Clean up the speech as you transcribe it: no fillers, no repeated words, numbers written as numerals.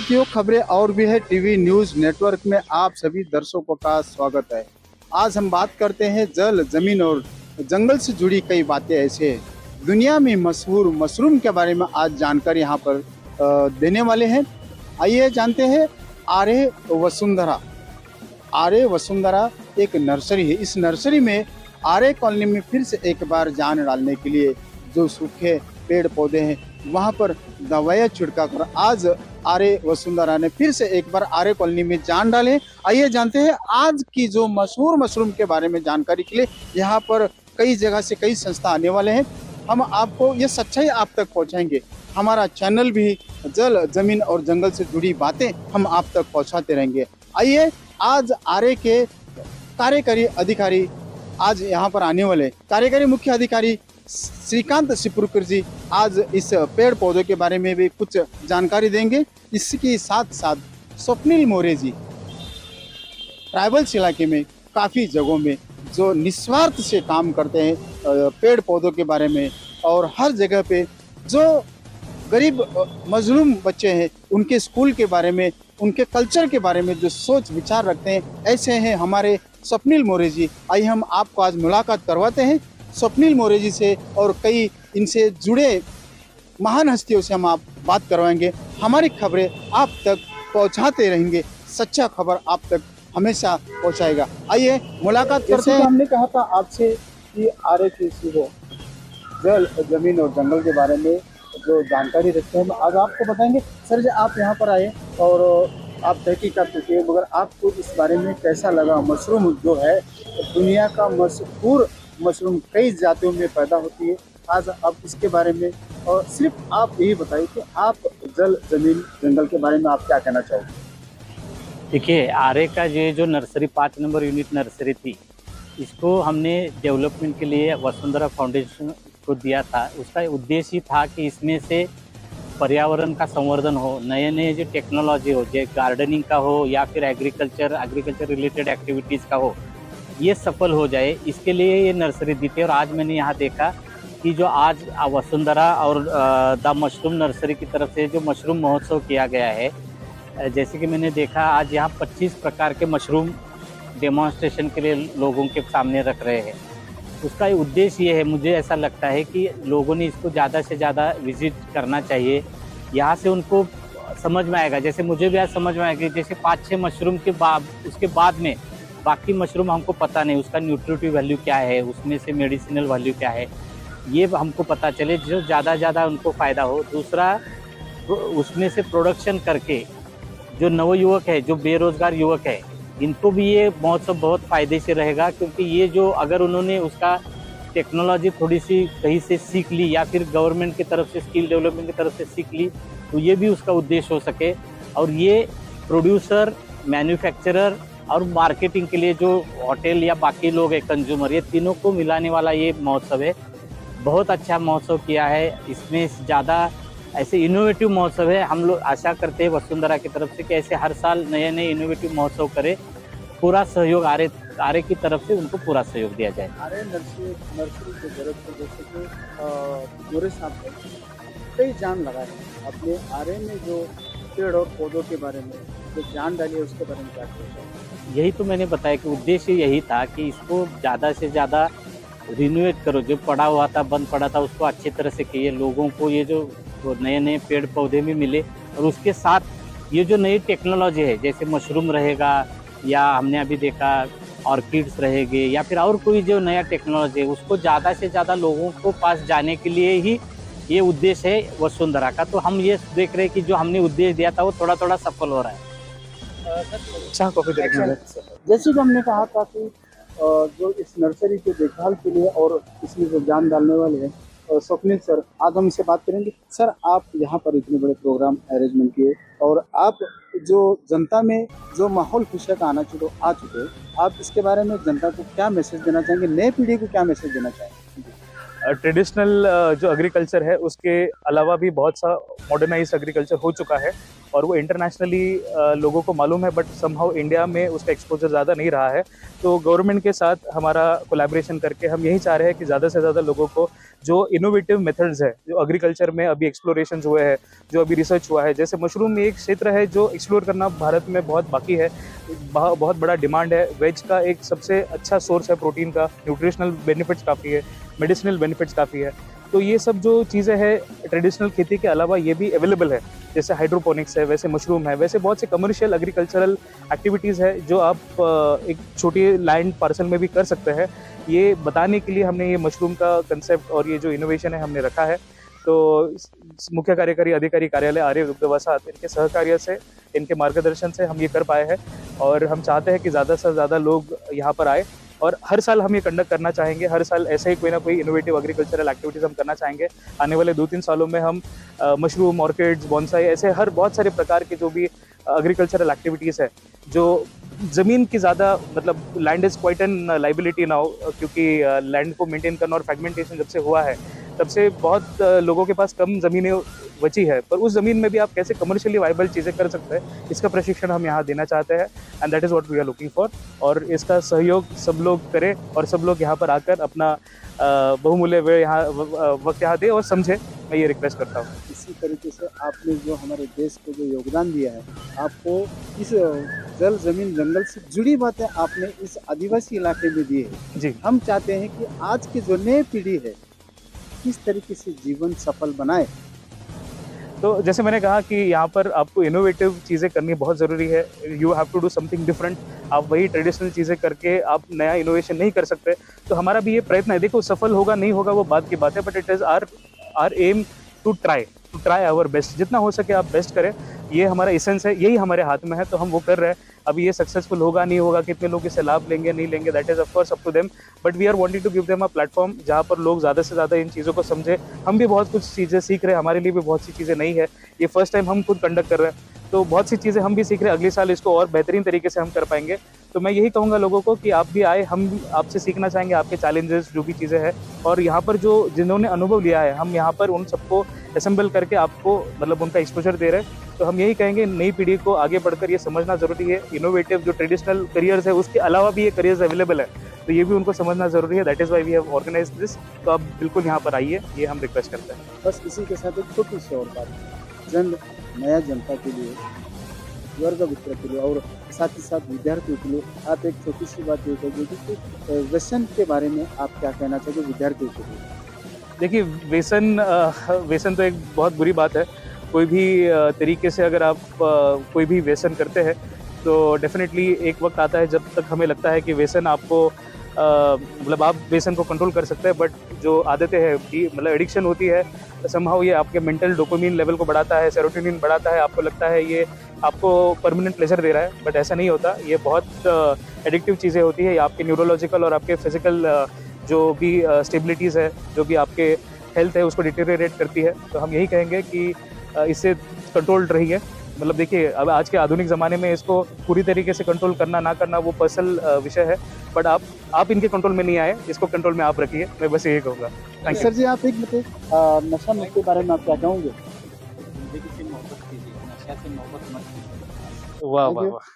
साथियों, खबरें और भी है टीवी न्यूज नेटवर्क में आप सभी दर्शकों का स्वागत है। आज हम बात करते हैं जल, जमीन और जंगल से जुड़ी कई बातें ऐसे हैं। दुनिया में मशहूर मशरूम के बारे में आज जानकारी यहाँ पर देने वाले हैं। आइए जानते हैं। आर्य वसुंधरा। आर्य वसुंधरा एक नर्सरी है। इस नर्सरी में आर्य कॉलोनी में फिर से एक बार जान डालने के लिए जो सूखे पेड़ पौधे हैं वहां पर दवाइयाँ छिड़का कर आज आर्य वसुंधरा ने फिर से एक बार आर्य कॉलोनी में जान डाले। आइए जानते हैं आज की जो मशहूर मशरूम के बारे में जानकारी के लिए यहाँ पर कई जगह से कई संस्था आने वाले हैं। हम आपको ये सच्चाई आप तक पहुँचाएंगे। हमारा चैनल भी जल, जमीन और जंगल से जुड़ी बातें हम आप तक पहुँचाते रहेंगे। आइए आज आर्य के कार्यकारी अधिकारी आज यहाँ पर आने वाले कार्यकारी मुख्य अधिकारी श्रीकांत सिपुरकर जी आज इस पेड़ पौधों के बारे में भी कुछ जानकारी देंगे। इसके साथ साथ स्वप्निल मौर्य जी ट्राइबल्स इलाके में काफ़ी जगहों में जो निस्वार्थ से काम करते हैं पेड़ पौधों के बारे में, और हर जगह पे जो गरीब मजलूम बच्चे हैं उनके स्कूल के बारे में, उनके कल्चर के बारे में जो सोच विचार रखते हैं, ऐसे हैं हमारे स्वप्निल मौर्य जी। आइए हम आपको आज मुलाकात करवाते हैं स्वप्निल मौर्य जी से, और कई इनसे जुड़े महान हस्तियों से हम आप बात करवाएंगे। हमारी खबरें आप तक पहुंचाते रहेंगे। सच्चा खबर आप तक हमेशा पहुंचाएगा। आइए मुलाकात करते हैं। हमने कहा था आपसे कि आर्य कृषि हो, जल, जमीन और जंगल के बारे में जो जानकारी रखते हैं आज आपको बताएंगे। सर जी, आप यहाँ पर आए और आप तहकीकात करते हैं, मगर आपको इस बारे में कैसा लगा? मशरूम जो है दुनिया का मशहूर मशरूम कई जातियों में पैदा होती है। आज आप इसके बारे में और सिर्फ आप यही बताइए कि आप जल, जमीन, जंगल के बारे में आप क्या कहना चाहोगे? देखिए, आर्य का ये जो नर्सरी 5 नंबर यूनिट नर्सरी थी, इसको हमने डेवलपमेंट के लिए वसुंधरा फाउंडेशन को दिया था। उसका उद्देश्य ही था कि इसमें से पर्यावरण का संवर्धन हो, नए नए जो टेक्नोलॉजी हो, जो गार्डनिंग का हो या फिर एग्रीकल्चर रिलेटेड एक्टिविटीज़ का हो, ये सफल हो जाए। इसके लिए ये नर्सरी दी थी। और आज मैंने यहाँ देखा कि जो आज वसुंधरा और द मशरूम नर्सरी की तरफ से जो मशरूम महोत्सव किया गया है, जैसे कि मैंने देखा आज यहाँ 25 प्रकार के मशरूम डेमोन्स्ट्रेशन के लिए लोगों के सामने रख रहे हैं। उसका उद्देश्य ये है, मुझे ऐसा लगता है कि लोगों ने इसको ज़्यादा से ज़्यादा विजिट करना चाहिए। यहाँ से उनको समझ में आएगा, जैसे मुझे भी आज समझ में आएगा, जैसे 5-6 मशरूम के बाद उसके बाद में बाकी मशरूम हमको पता नहीं उसका न्यूट्रिटिव वैल्यू क्या है, उसमें से मेडिसिनल वैल्यू क्या है, ये हमको पता चले, जो ज़्यादा उनको फ़ायदा हो। दूसरा, उसमें से प्रोडक्शन करके जो नवयुवक है, जो बेरोज़गार युवक है, इनको भी ये महोत्सव बहुत फ़ायदे से रहेगा। क्योंकि ये जो अगर उन्होंने उसका टेक्नोलॉजी थोड़ी सी कहीं से सीख ली या फिर गवर्नमेंट की तरफ से स्किल डेवलपमेंट की तरफ से सीख ली, तो ये भी उसका उद्देश्य हो सके। और ये प्रोड्यूसर, मैन्युफैक्चरर और मार्केटिंग के लिए जो होटल या बाकी लोग हैं कंज्यूमर, ये तीनों को मिलाने वाला ये महोत्सव है। बहुत अच्छा महोत्सव किया है। इसमें ज़्यादा ऐसे इनोवेटिव महोत्सव है। हम लोग आशा करते हैं वसुंधरा की तरफ से कि ऐसे हर साल नए नए इनोवेटिव महोत्सव करे। पूरा सहयोग आर्य की तरफ से उनको पूरा सहयोग दिया जाए। आर्य नर्सरी के तरफ से जैसे कि मोरे साहब ने कई जान लगाए हैं अपने आर्य में जो पेड़ और पौधों के बारे में जो जान डाली है उसके बारे में क्या कहना? यही तो मैंने बताया कि उद्देश्य यही था कि इसको ज़्यादा से ज़्यादा रिन्यूएट करो। जो पड़ा हुआ था, बंद पड़ा था, उसको अच्छी तरह से किए, लोगों को ये जो नए नए पेड़ पौधे भी मिले। और उसके साथ ये जो नई टेक्नोलॉजी है, जैसे मशरूम रहेगा या हमने अभी देखा ऑर्किड्स रहेंगे या फिर और कोई जो नया टेक्नोलॉजी है, उसको ज़्यादा से ज़्यादा लोगों को पास जाने के लिए ही ये उद्देश्य है वसुंधरा का। तो हम ये देख रहे हैं कि जो हमने उद्देश्य दिया था वो थोड़ा थोड़ा सफल हो रहा है। अच्छा, कॉफी देखना है। जैसे कि हमने कहा था कि जो इस नर्सरी के देखभाल के लिए और इसमें जो जान डालने वाले हैं स्वप्निल सर, आज हम इससे बात करेंगे। सर, आप यहाँ पर इतने बड़े प्रोग्राम अरेंजमेंट किए और आप जो जनता में जो माहौल खुशी का आना चाहिए आ चुके हैं, आप इसके बारे में जनता को क्या मैसेज देना चाहेंगे? नए पीढ़ी को क्या मैसेज देना चाहेंगे? ट्रेडिशनल जो एग्रीकल्चर है उसके अलावा भी बहुत सा मॉडर्नाइज एग्रीकल्चर हो चुका है। और वो इंटरनेशनली लोगों को मालूम है, बट समहाउ इंडिया में उसका एक्सपोजर ज़्यादा नहीं रहा है। तो गवर्नमेंट के साथ हमारा कोलैबोरेशन करके हम यही चाह रहे हैं कि ज़्यादा से ज़्यादा लोगों को जो इनोवेटिव मेथड्स है, जो एग्रीकल्चर में अभी एक्सप्लोरेशन हुए हैं, जो अभी रिसर्च हुआ है, जैसे मशरूम में एक क्षेत्र है जो एक्सप्लोर करना भारत में बहुत बाकी है, बहुत बड़ा डिमांड है। वेज का एक सबसे अच्छा सोर्स है प्रोटीन का, न्यूट्रिशनल बेनिफिट्स काफ़ी है, मेडिसिनल बेनिफिट्स काफ़ी है। तो ये सब जो चीज़ें हैं ट्रेडिशनल खेती के अलावा ये भी अवेलेबल है, जैसे हाइड्रोपोनिक्स है, वैसे मशरूम है, वैसे बहुत से कमर्शियल एग्रीकल्चरल एक्टिविटीज़ है जो आप एक छोटी लैंड पार्सल में भी कर सकते हैं। ये बताने के लिए हमने ये मशरूम का कंसेप्ट और ये जो इनोवेशन है हमने रखा है। तो मुख्य कार्यकारी अधिकारी कार्यालय आर्य दुग्धवसात, इनके सहकार्य से, इनके मार्गदर्शन से हम ये कर पाए हैं और हम चाहते हैं कि ज़्यादा से ज़्यादा लोग यहाँ पर आए और हर साल हम ये कंडक्ट करना चाहेंगे। हर साल ऐसे ही कोई ना कोई इनोवेटिव एग्रीकल्चरल एक्टिविटीज़ हम करना चाहेंगे। आने वाले 2-3 सालों में हम मशरूम, ऑर्किड्स, बॉन्साई, ऐसे हर बहुत सारे प्रकार के जो भी एग्रीकल्चरल एक्टिविटीज़ है, जो ज़मीन की ज़्यादा मतलब land is quite an liability now, क्योंकि लैंड को मेंटेन करना और फ्रेगमेंटेशन जब से हुआ है तब से बहुत लोगों के पास कम ज़मीनें बची है, पर उस ज़मीन में भी आप कैसे कमर्शियली वाइबल चीज़ें कर सकते हैं, इसका प्रशिक्षण हम यहाँ देना चाहते हैं and that is what we are looking for. और इसका सहयोग सब लोग करें और सब लोग यहाँ पर आकर अपना बहुमूल्य वक्त यहाँ दें और समझें, मैं ये रिक्वेस्ट करता हूँ। इसी तरीके से आपने जो हमारे देश को जो योगदान दिया है, आपको इस जल, ज़मीन, जंगल से जुड़ी बातें आपने इस आदिवासी इलाके में दी है। जी। हम चाहते हैं कि आज की जो नई पीढ़ी है, किस तरीके से जीवन सफल बनाए। तो जैसे मैंने कहा कि यहाँ पर आपको इनोवेटिव चीज़ें करनी बहुत ज़रूरी है। You have to do something different. आप वही ट्रेडिशनल चीज़ें करके आप नया इनोवेशन नहीं कर सकते। तो हमारा भी ये प्रयत्न है। देखो, सफल होगा नहीं होगा वो बात की बात है, but it is our aim to try our best. जितना हो सके आप बेस्ट करें, ये हमारा एसेंस है, यही हमारे हाथ में है, तो हम वो कर रहे हैं। अभी ये सक्सेसफुल होगा नहीं होगा, कितने लोग इससे लाभ लेंगे नहीं लेंगे, that is of course up to them, but we are wanting to give them a platform जहाँ पर लोग ज़्यादा से ज़्यादा इन चीज़ों को समझे। हम भी बहुत कुछ चीज़ें सीख रहे हैं, हमारे लिए भी बहुत सी चीज़ें नहीं है। ये फर्स्ट टाइम हम खुद कंडक्ट कर रहे हैं, तो बहुत सी चीज़ें हम भी सीख रहे हैं। अगले साल इसको और बेहतरीन तरीके से हम कर पाएंगे। तो मैं यही कहूँगा लोगों को कि आप भी आए, हम भी आपसे सीखना चाहेंगे, आपके चैलेंजेस जो भी चीज़ें हैं, और यहाँ पर जो जिन्होंने अनुभव लिया है, हम यहाँ पर उन सबको असेंबल करके आपको मतलब उनका एक्सपोजर दे रहे हैं। तो हम यही कहेंगे नई पीढ़ी को आगे बढ़कर ये समझना ज़रूरी है, इनोवेटिव जो ट्रेडिशनल करियर्स है उसके अलावा भी ये करियर्स अवेलेबल है, तो ये भी उनको समझना ज़रूरी है। That is why we have organised this. तो आप बिल्कुल यहाँ पर आइए, ये हम रिक्वेस्ट करते हैं। बस इसी के साथ एक छोटी सी और बात, नया जनता के लिए, वर्ग मित्र के लिए और साथ ही साथ विद्यार्थियों के लिए आप एक छोटी सी बात ये कहिए कि व्यसन के बारे में आप क्या कहना चाहिए विद्यार्थियों के लिए। देखिए, व्यसन तो एक बहुत बुरी बात है। कोई भी तरीके से अगर आप कोई भी व्यसन करते हैं तो डेफिनेटली एक वक्त आता है जब तक हमें लगता है कि व्यसन आपको मतलब आप व्यसन को कंट्रोल कर सकते हैं, बट जो आदतें हैं कि मतलब एडिक्शन होती है, समहाउ ये आपके मेंटल डोपामिन लेवल को बढ़ाता है, सेरोटोनिन बढ़ाता है, आपको लगता है ये आपको परमानेंट प्लेजर दे रहा है, बट ऐसा नहीं होता। ये बहुत एडिक्टिव चीज़ें होती है। ये आपके न्यूरोलॉजिकल और आपके फिजिकल जो भी स्टेबिलिटीज़ है, जो भी आपके हेल्थ है, उसको डिटेरियोरेट करती है। तो हम यही कहेंगे कि इससे कंट्रोल्ड रहिए। मतलब देखिए, अब आज के आधुनिक ज़माने में इसको पूरी तरीके से कंट्रोल करना ना करना वो पर्सनल विषय है, बट आप इनके कंट्रोल में नहीं आए, इसको कंट्रोल में आप रखिए। मैं बस यही कहूँगा। थैंक यू सर जी, आप एक मतलब नशा मुक्त के बारे में आप क्या कहोगे। जिंदगी से मोहब्बत कीजिए, नशा से मोहब्बत मत कीजिए। वाह Thank वाह you. वाह।